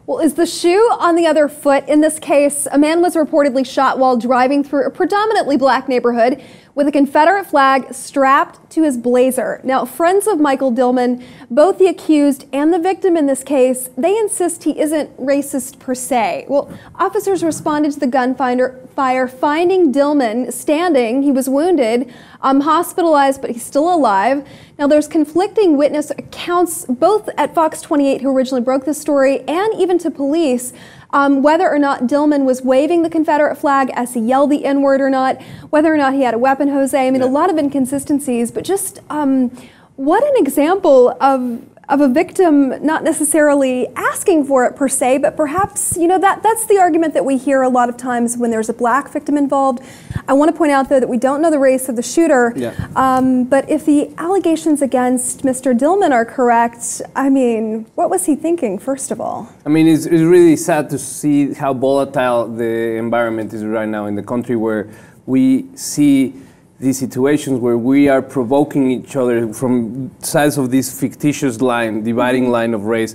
Well, is the shoe on the other foot in this case? A man was reportedly shot while driving through a predominantly black neighborhood with a Confederate flag strapped to his blazer. Now, friends of Michael Dillman, both the accused and the victim in this case, they insist he isn't racist per se. Well, officers responded to the gunfire, finding Dillman standing. He was wounded, hospitalized, but he's still alive. Now, there's conflicting witness accounts, both at Fox 28, who originally broke the story, and even to police, whether or not Dillman was waving the Confederate flag as he yelled the N-word or not, whether or not he had a weapon, Jose. I mean, a lot of inconsistencies, but just what an example of a victim not necessarily asking for it per se, but perhaps, you know, that's the argument that we hear a lot of times when there's a black victim involved. I want to point out, though, that we don't know the race of the shooter, but if the allegations against Mr. Dillman are correct, I mean, what was he thinking, first of all? I mean, it's really sad to see how volatile the environment is right now in the country, where we see these situations where we are provoking each other from sides of this fictitious line, dividing line of race,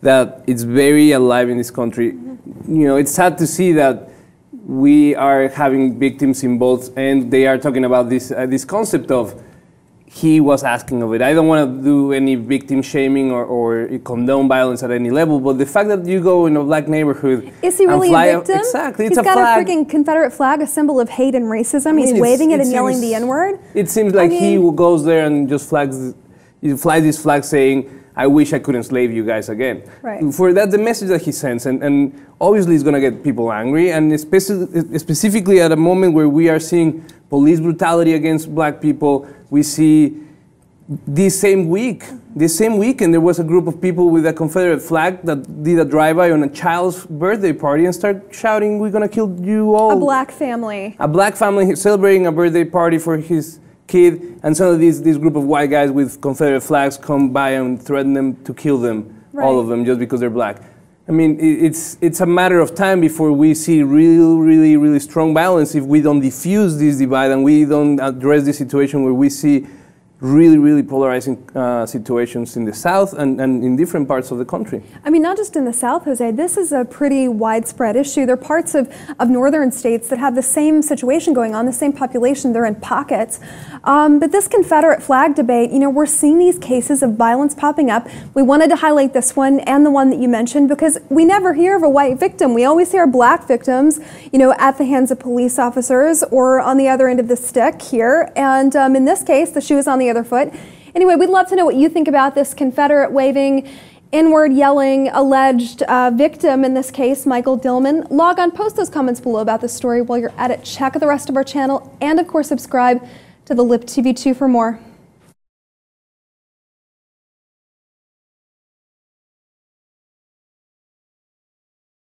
that it's very alive in this country. You know, it's sad to see that we are having victims in both, and they are talking about this this concept of he was asking of it. I don't want to do any victim shaming or condone violence at any level, but the fact that you go in a black neighborhood, is he really a victim? Exactly, it's a flag. He's got a freaking Confederate flag, a symbol of hate and racism. He's waving it and yelling the N-word. It seems like he goes there and just flies this flag saying, "I wish I could enslave you guys again." Right. For that, the message that he sends, and obviously it's going to get people angry, and specifically at a moment where we are seeing police brutality against black people. We see this same weekend, there was a group of people with a Confederate flag that did a drive-by on a child's birthday party and start shouting, "We're gonna kill you all." A black family. A black family celebrating a birthday party for his kid, and suddenly this group of white guys with Confederate flags come by and threaten them to kill them, all of them, just because they're black. I mean, it's a matter of time before we see really strong violence if we don't diffuse this divide and we don't address this situation where we see really polarizing situations in the South and in different parts of the country. I mean, not just in the South, Jose. This is a pretty widespread issue. There are parts of northern states that have the same situation going on, the same population. They're in pockets. But this Confederate flag debate, you know, we're seeing these cases of violence popping up. We wanted to highlight this one and the one that you mentioned because we never hear of a white victim. We always hear black victims, you know, at the hands of police officers or on the other end of the stick here. And in this case, the shoe is on the other foot. Anyway, we'd love to know what you think about this Confederate waving, N-word yelling alleged victim in this case, Michael Dillman. Log on, post those comments below about this story. While you're at it, check out the rest of our channel and of course subscribe to the Lip TV 2 for more.